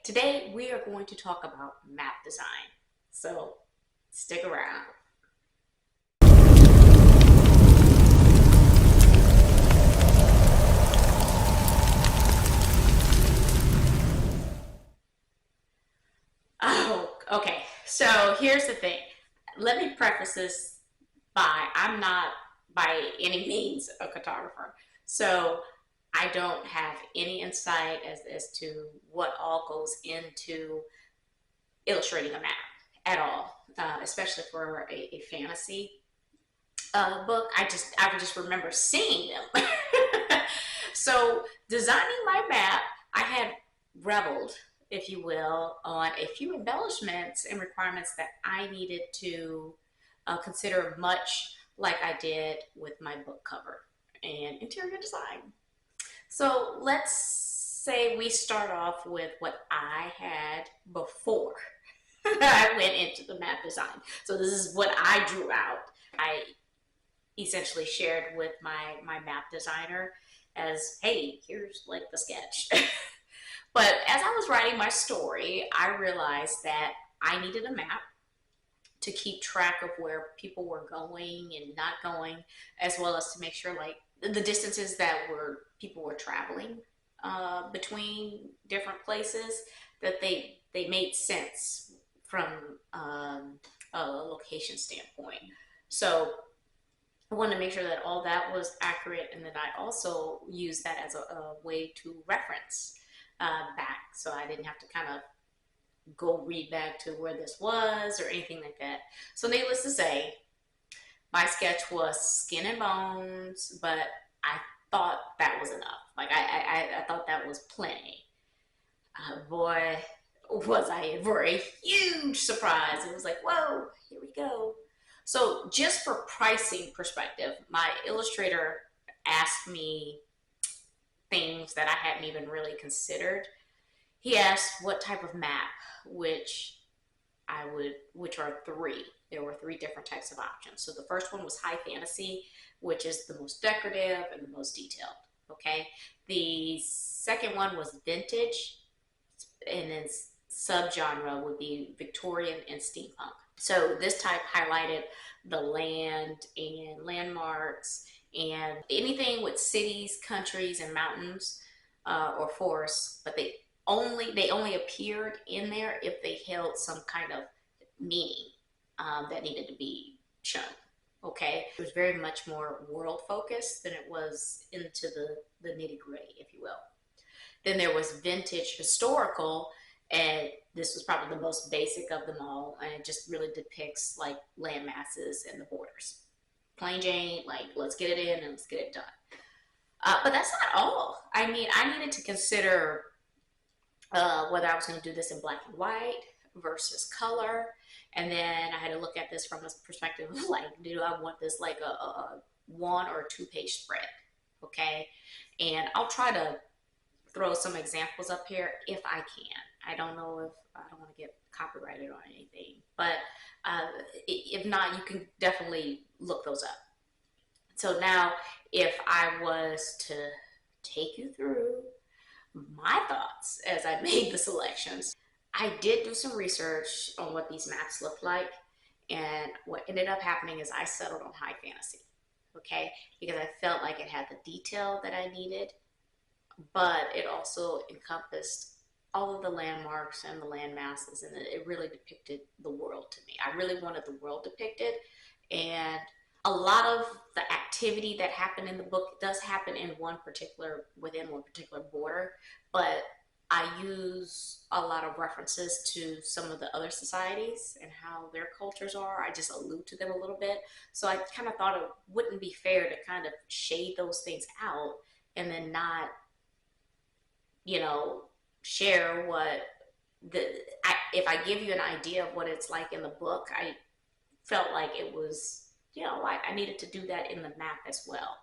Today we are going to talk about map design. So stick around. Oh, okay. So here's the thing. Let me preface this by I'm not by any means a cartographer. So I don't have any insight as to what all goes into illustrating a map at all, especially for a fantasy book. I would just remember seeing them. So designing my map, I had reveled, if you will, on a few embellishments and requirements that I needed to consider, much like I did with my book cover and interior design. So let's say we start off with what I had before I went into the map design. So this is what I drew out. I essentially shared with my map designer as, hey, here's like the sketch. But as I was writing my story, I realized that I needed a map to keep track of where people were going and not going, as well as to make sure like the distances that were people were traveling between different places, that they made sense from a location standpoint. So I wanted to make sure that all that was accurate, and that I also used that as a way to reference back, so I didn't have to kind of go read back to where this was or anything like that. So needless to say, my sketch was skin and bones, but I thought that was enough. Like I thought that was plenty. Boy, was I in for a huge surprise. It was like, whoa, here we go. So just for pricing perspective, my illustrator asked me things that I hadn't even really considered. He asked what type of map, which are three. There were three different types of options. So the first one was high fantasy, which is the most decorative and the most detailed. Okay. The second one was vintage, and then subgenre would be Victorian and steampunk. So this type highlighted the land and landmarks and anything with cities, countries, and mountains or forests, but they only appeared in there if they held some kind of meaning that needed to be shown. Okay, it was very much more world focused than it was into the nitty gritty, if you will. Then there was vintage historical, and this was probably the most basic of them all, and it just really depicts like land masses and the borders. Plain Jane, like let's get it in and let's get it done. But that's not all. I mean, I needed to consider whether I was going to do this in black and white versus color. And then I had to look at this from a perspective of like, do I want this like a one or two page spread? Okay. And I'll try to throw some examples up here if I can. I don't know if I don't want to get copyrighted on anything, but if not, you can definitely look those up. So now, if I was to take you through my thoughts as I made the selections, I did do some research on what these maps look like, and what ended up happening is I settled on high fantasy, okay, because I felt like it had the detail that I needed, but it also encompassed all of the landmarks and the land masses, and it really depicted the world to me. I really wanted the world depicted, and a lot of the activity that happened in the book does happen within one particular border, but I use a lot of references to some of the other societies and how their cultures are. I just allude to them a little bit. So I kind of thought it wouldn't be fair to kind of shade those things out and then not, share what if I give you an idea of what it's like in the book, I felt like it was, I needed to do that in the map as well.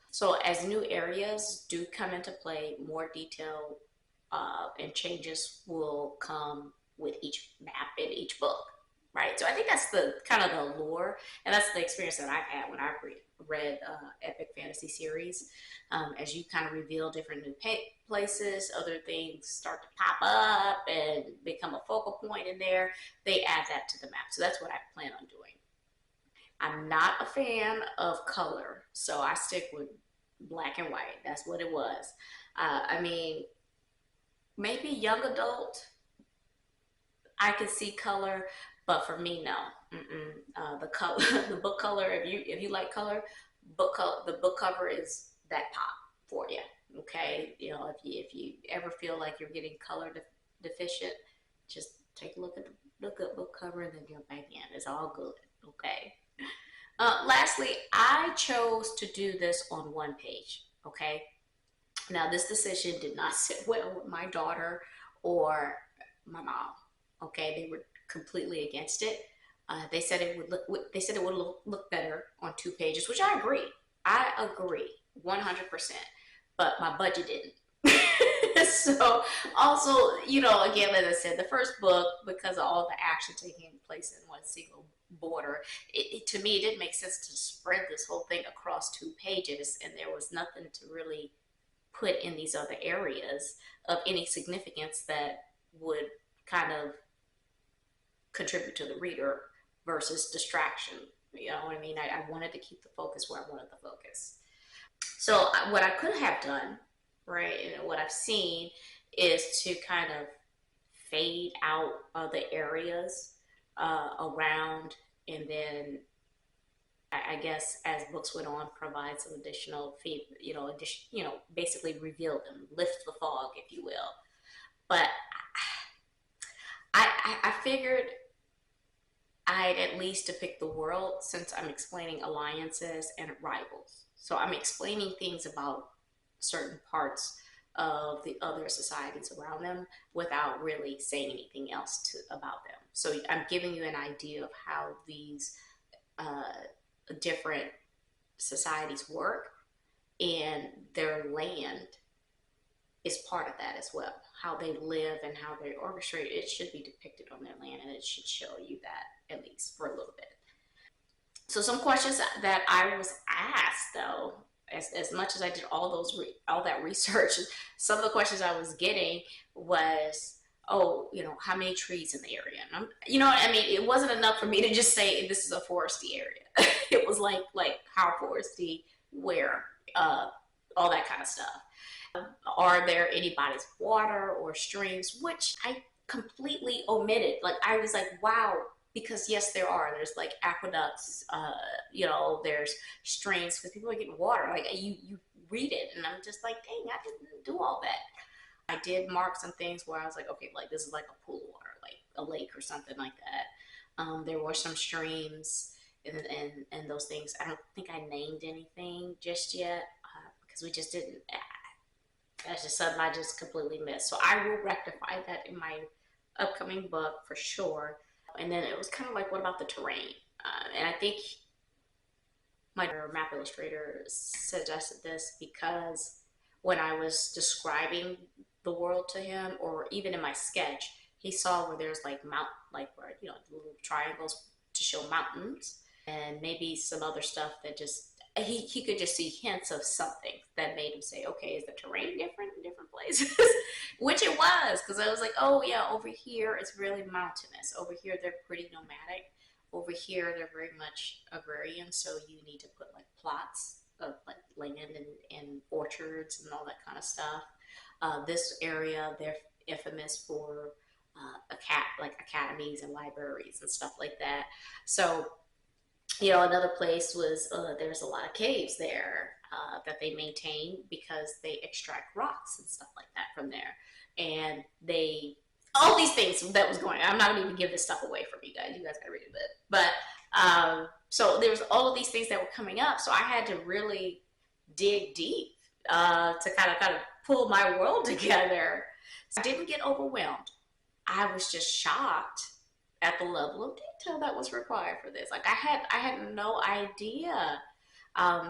So as new areas do come into play, more detail and changes will come with each map in each book. right? So I think that's the kind of the allure, and that's the experience that I've had when I've read epic fantasy series. As you kind of reveal different new places, other things start to pop up and become a focal point in there. They add that to the map, so that's what I plan on doing. I'm not a fan of color, so I stick with black and white. That's what it was. I mean, maybe young adult, I could see color, but for me, no. The color, the book color. If you like color, the book cover is that pop for you. Okay, if you ever feel like you're getting color deficient, just take a look at the good book cover and then jump back in. It's all good. Okay. Lastly, I chose to do this on one page. Okay. Now, this decision did not sit well with my daughter or my mom. Okay, they were completely against it. They said it would look. They said it would look better on 2 pages, which I agree. I agree, 100%. But my budget didn't. So also, again, as I said, the first book, because of all the action taking place in one single border, to me, it didn't make sense to spread this whole thing across 2 pages, and there was nothing to really put in these other areas of any significance that would kind of contribute to the reader versus distraction. You know what I mean? I wanted to keep the focus where I wanted the focus. So what I could have done, right, and what I've seen is to kind of fade out the areas around, and then I guess as books went on, provide some additional feed, basically reveal them, lift the fog, if you will. But I figured I'd at least depict the world since I'm explaining alliances and rivals. So I'm explaining things about certain parts of the other societies around them without really saying anything else about them. So I'm giving you an idea of how these uh, different societies work, and their land is part of that as well. How they live and how they orchestrate it should be depicted on their land, and it should show you that at least for a little bit. So some questions that I was asked though, as much as I did all that research, some of the questions I was getting was, oh, how many trees in the area? And what I mean? It wasn't enough for me to just say this is a foresty area. It was like how foresty, where, all that kind of stuff. Are there any bodies of water or streams? Which I completely omitted. Like I was like, wow, because yes, there are. There's like aqueducts. There's streams because people are getting water. Like you read it, and I'm just like, dang, I didn't do all that. I did mark some things where I was like, okay, like this is like a pool of water, like a lake or something like that. There were some streams and those things. I don't think I named anything just yet because we just didn't. That's just something I just completely missed. So I will rectify that in my upcoming book for sure. And then it was kind of like, what about the terrain? And I think my map illustrator suggested this because when I was describing the world to him, or even in my sketch, he saw where there's like where little triangles to show mountains, and maybe some other stuff that just he could just see hints of something that made him say, okay, is the terrain different in different places? Which it was, because I was like, oh yeah, over here it's really mountainous. Over here they're pretty nomadic. Over here they're very much agrarian, so you need to put like plots of like land and orchards and all that kind of stuff. This area, they're infamous for like academies and libraries and stuff like that. So another place was there's a lot of caves there that they maintain because they extract rocks and stuff like that from there. And all these things that was going on. I'm not going to even give this stuff away from you guys. You guys got to read it. But so there's all of these things that were coming up. So I had to really dig deep to kind of pull my world together. So I didn't get overwhelmed. I was just shocked at the level of detail that was required for this. Like I had no idea.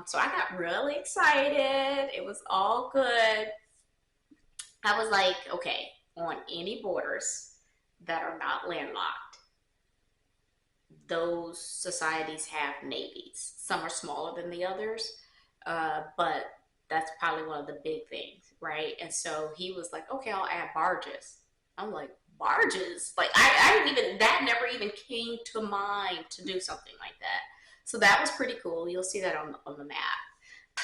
So I got really excited. It was all good. I was like, okay, on any borders that are not landlocked, those societies have navies. Some are smaller than the others, but that's probably one of the big things, right? And so he was like, okay, I'll add barges. I'm like, barges? Like, I didn't even, that never even came to mind to do something like that. So that was pretty cool. You'll see that on the map.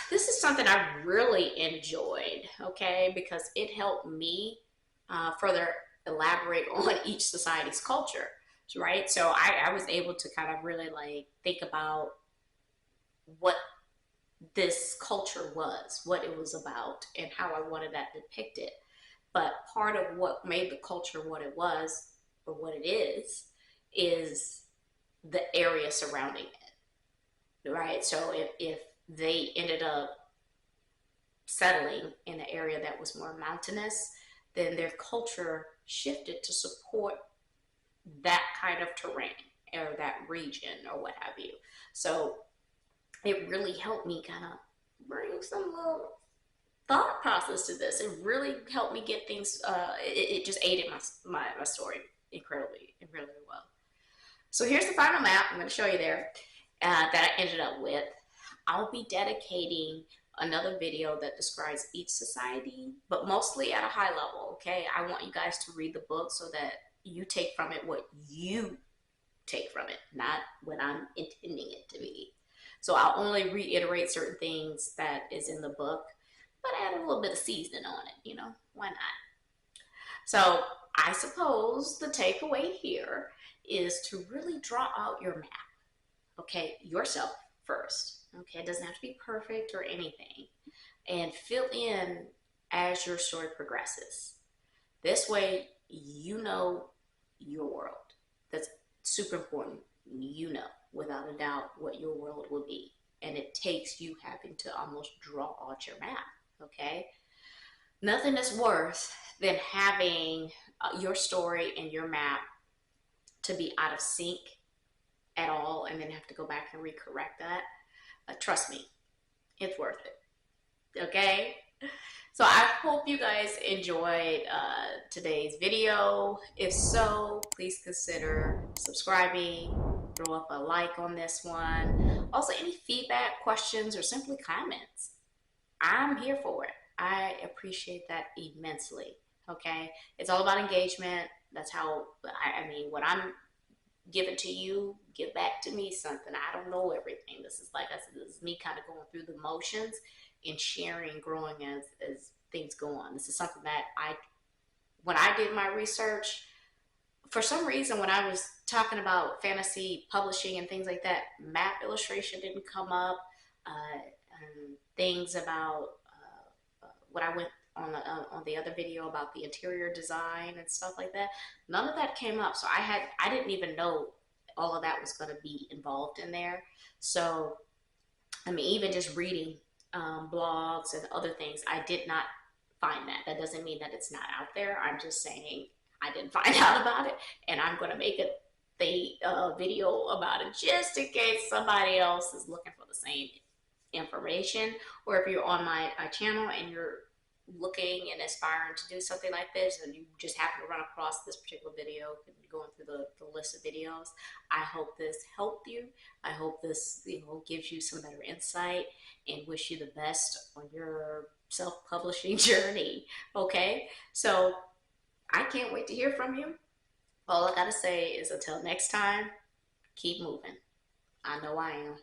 This is something I really enjoyed, okay, because it helped me further elaborate on each society's culture, right? So I was able to kind of really like think about what this culture was, what it was about, and how I wanted that depicted. But part of what made the culture what it was, or what it is the area surrounding it, right? So if they ended up settling in an area that was more mountainous, then their culture shifted to support that kind of terrain or that region or what have you. So it really helped me kind of bring some little thought process to this. It really helped me get things, it just aided my story incredibly well. So here's the final map. I'm going to show you there that I ended up with. I'll be dedicating another video that describes each society, but mostly at a high level, okay? I want you guys to read the book so that you take from it what you take from it, not what I'm intending it to be. So I'll only reiterate certain things that is in the book, but add a little bit of seasoning on it, you know, why not? So I suppose the takeaway here is to really draw out your map, okay, yourself first. Okay, it doesn't have to be perfect or anything. And fill in as your story progresses. This way, you know your world. That's super important. You know, without a doubt, what your world will be. And it takes you having to almost draw out your map, okay? Nothing is worse than having your story and your map to be out of sync at all and then have to go back and recorrect that. Trust me, it's worth it. Okay? So I hope you guys enjoyed today's video. If so, please consider subscribing, throw up a like on this one. Also, any feedback, questions, or simply comments, I'm here for it. I appreciate that immensely. Okay? It's all about engagement. That's how, I mean, what I'm giving to you, give back to me something. I don't know everything. This is, like I said, this is me kind of going through the motions and sharing, growing as things go on. This is something that when I did my research, for some reason, when I was talking about fantasy publishing and things like that, map illustration didn't come up. And things about what I went on the other video about the interior design and stuff like that. None of that came up, so I didn't even know all of that was going to be involved in there. So I mean, even just reading blogs and other things, I did not find that. That doesn't mean that it's not out there. I'm just saying I didn't find out about it, and I'm going to make a video about it just in case somebody else is looking for the same information, or if you're on my channel and you're looking and aspiring to do something like this and you just happen to run across this particular video and going through the list of videos, I hope this helped you. I hope this, you know, gives you some better insight, and wish you the best on your self-publishing journey. Okay, so I can't wait to hear from you. All I gotta say is until next time, keep moving. I know I am.